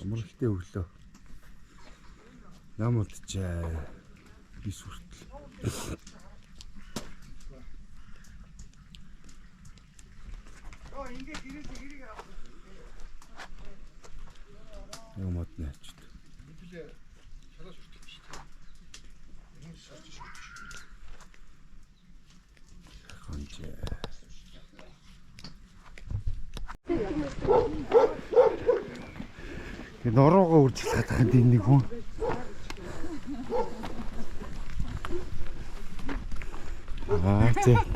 Амар ихтэй өглөө. Нам удажээ. Бис хүртэл. Оо ингэ гэрээсээ хэрэг авах. Яа модны ачт. Бүлээ шалаа шүртэж шүү дээ. Энэ шалж шүртэж шүү дээ. Хонжээ. Энэ ороогаа үржүүлээд байгаа юм нэг хүн.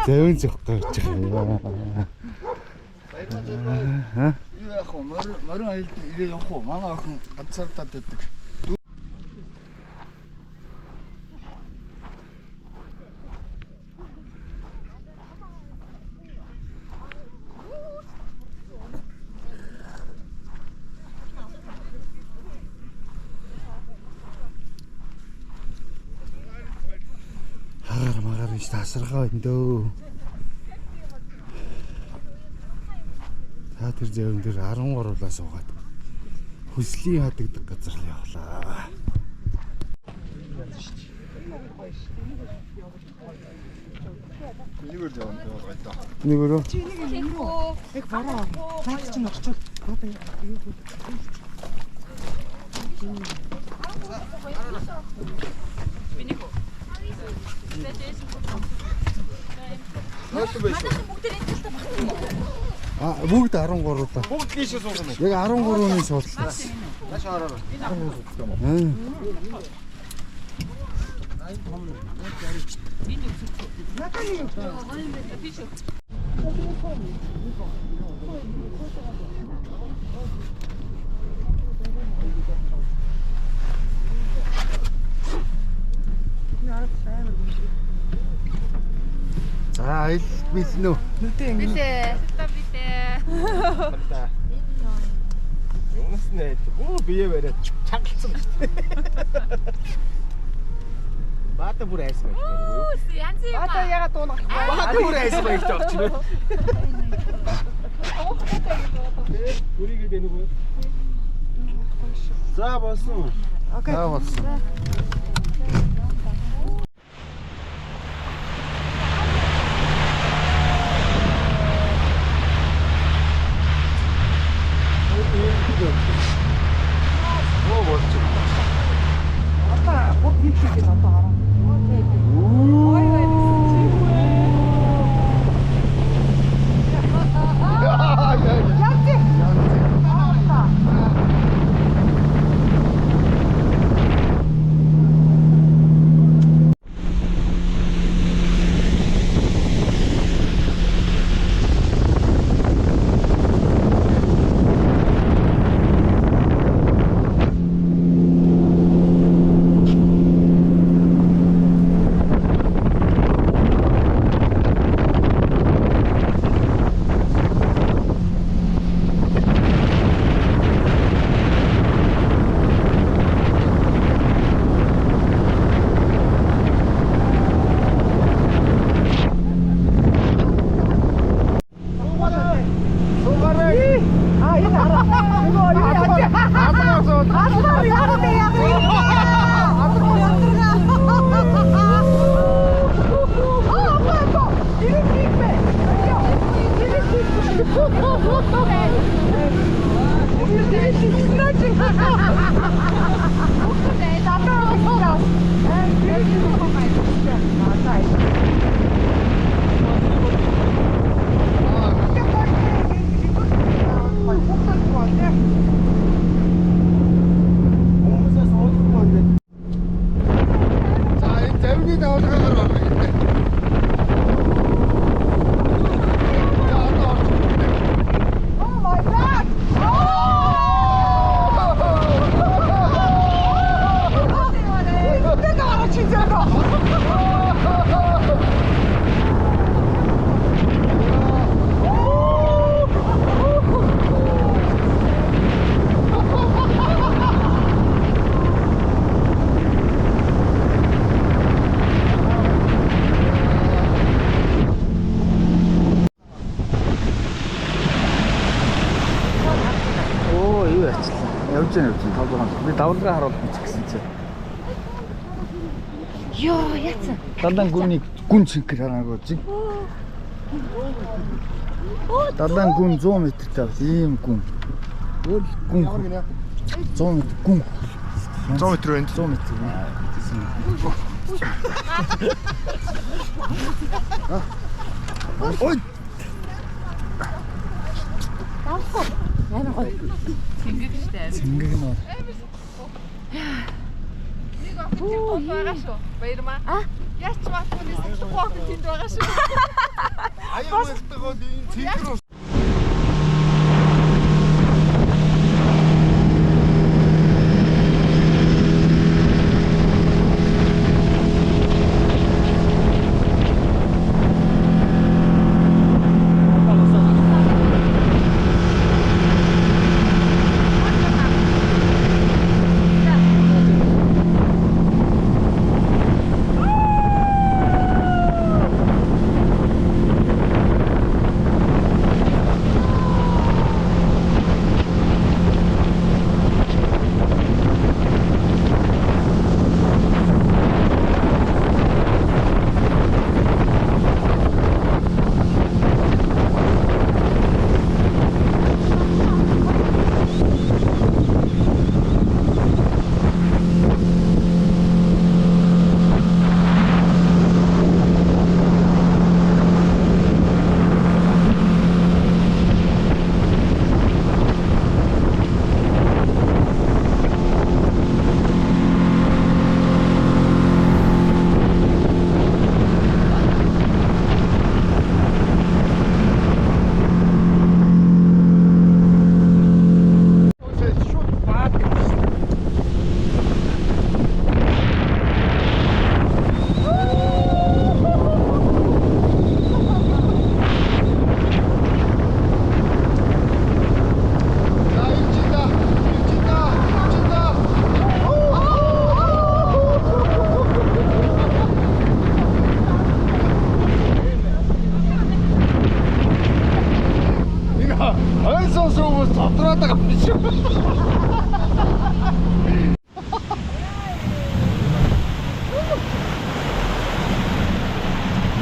Зэвэн зөхгүй гэж байгаа. Юу яах вэ? Морин айлд ирээ явах уу? Манай охин ганцаардаад байдаг. Магаар биш тасархаа өндөө. Та тэр зэвэн дээр 13-аас суугаад хүслийн хадагдаг газар л явлаа. Нэгэр явна даа. Нэгэр. Чи нэг юм уу? Яг бараа. Цааш чинь орчвол одоо юу вэ? Бинийг уу? Бүгд 13-аа. Бүгд тийшээ суусан уу? Яг 13-ны суудлаа. Маш хараа. 13 суудлаа юм уу? Айл билнэ үү? Нүдээ ингэ. Билээ. Билээ. Юунаас нэ? Оо бие бариад чангалцсан шүү дээ. Бата бүр айсан байх. Оо янз юм. Бата яга дуунах. Бата бүр айсан байх гэж байна. Бүрийгээ дэнэ үү? За болсон. Окей. За болсон. Оо болчих. Ата бод хийх юм одоо хараа. Ой ой. 진짜로. явж байгаа. Би давлгаа харуулж бичсэн чинь. Йоо, яцсан. Далайн гүн чингэр хараагүй чи. Далайн гүн 100 метртэй ийм гүн. Гүн 100 метр гүн. 100 метр байна. 100 метр. Ой. Давхгүй. Яна гоё. Цэнгэг штэ. Цэнгэг нөө. Нэг авах байгаа шүү. Баярмаа. Яач маахгүй гоох тэнд байгаа шүү. Аяа мэлтэйгөө энэ цэнгэр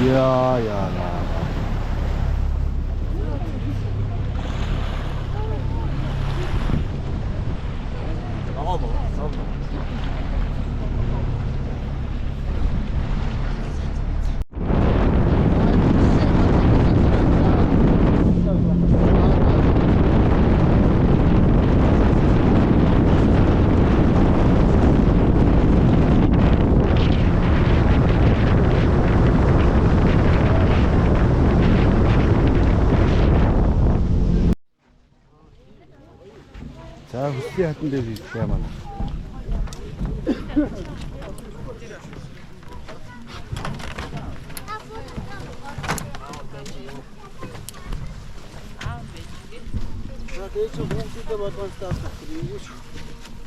Ja. За хөслийн хатан дээр ирэх юм аа. Дээч хүмүүстэй болгоомжтой авах юм юу шүү.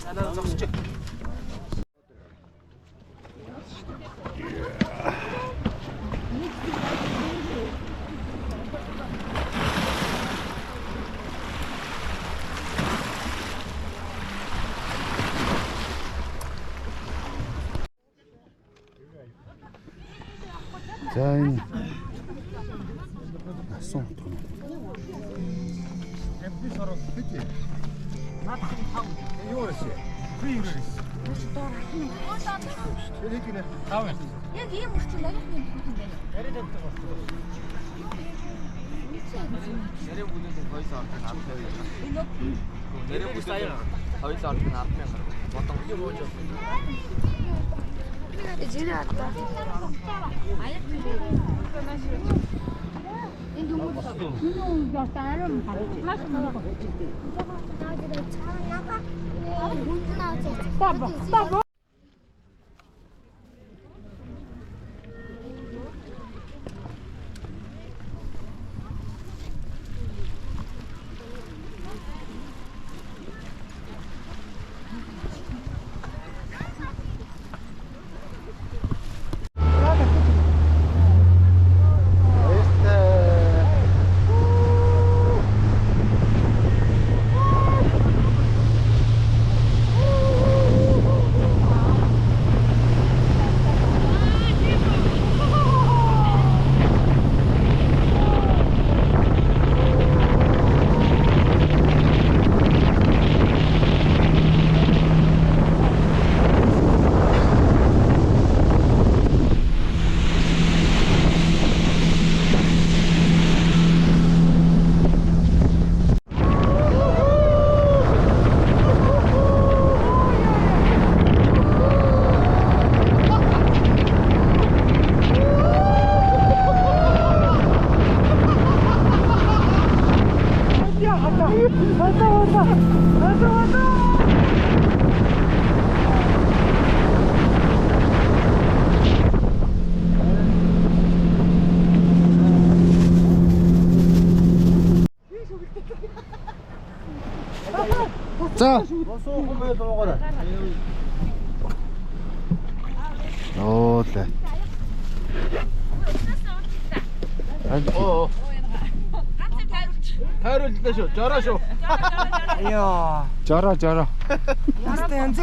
Санаа зогсож. За энэ асан утга нь. Эпис орох бити. Наадах тав. Юу вэ? Би юу вэ? Тэр их нэ. Тав. Яг ийм үрчил арих юм юм байна. Яриад байдаг байна. Нэрээ бүлээн хойс ордог 10,000. Нэрээ бүлээн хойс ордог 10,000. Бодон юу болж байна? Жирэ ата. Аяг энэ юм уу ястаарам маш много. Баба. За. Суухан бай дуугараа. Оо лээ. Оо. Тайруулдаа шүү. Жороо шүү. Яа. Жороо. Ястай янз.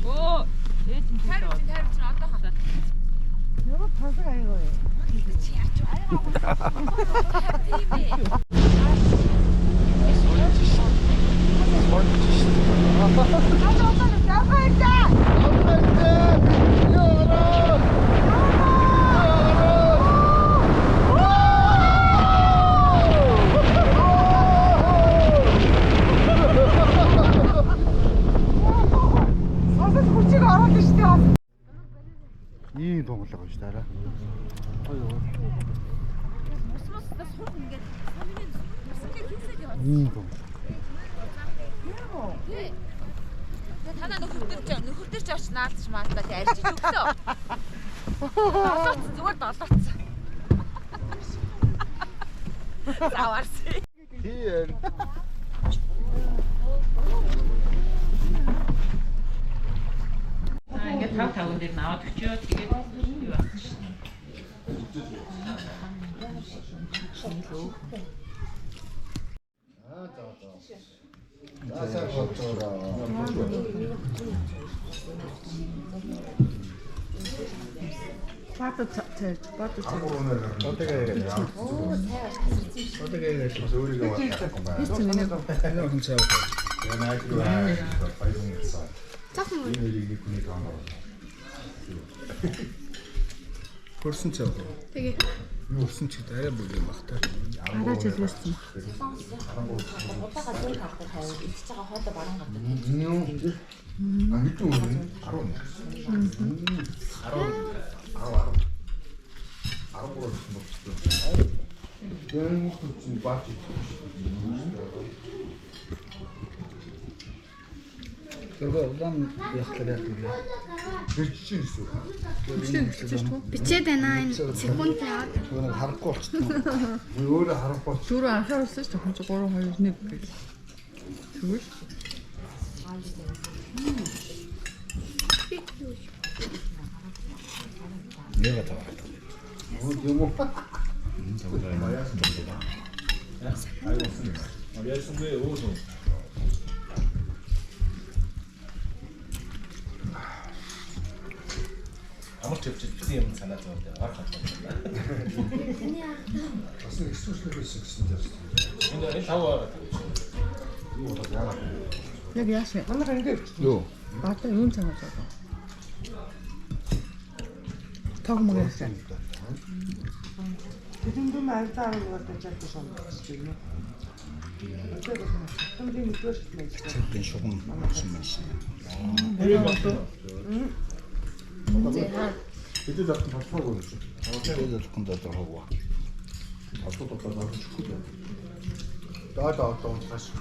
Оо. Ээж нь тайруулж одоо хаа. Нөгөө тасаг аягаа. Чи яач вэ? Тийм ээ. Ийм тунгалаг байна шүү дээ. Ийм тунгалаг. Танаа нөхөр дээр ч очиж наалдаж маалтаа тий арьж өглөө. Долооцсон зүгээр долооцсон. Заварсан. Тийм. Ингээд тав дээр наваад өчөө тэгээд юу байна шин. Хөрсөн цаа. Тэгээ. Юу өрсөн ч гэдэг арай бүр юм бах та. Арай ч хэлсэн. Удаага зүүн талд тавиад идчихэж байгаа хоолой баруун гадаг. Хэдэн үнэ? 10. Гэн хүчин баач. Тэргээ удаан яхахлаа яах вэ? Бичиж шүү. Бичээд байна энэ секунд яваад. Нэг харахгүй болчихсон. Өөрөө харахгүй. Түрүү анхааруулсан шүү дээ. 3 2 1 гэж. Тэгвэл Яга таа. Оо юм уу? Амар төвчтэй юм санаа зовлоо. Арах хатаа. Бас нэг эсвэл гэсэн чинь. Энэ тав. Юу болоо яагаад? яг яасан. Манайха ингээд юу? Бата юм санаж байгаа. Таг мөн яасан. Тэдэн дүн альтаа аваад чадчих юм байна. Тэдэн мэдвэр шийдмээ. Тэдэн шугам болсон байсан. Тэдэн завт болчихгоо гэж. Тэдэн завт дотор хаваа. Асуу дотор орчихгүй. Даа одоо унтах шүү.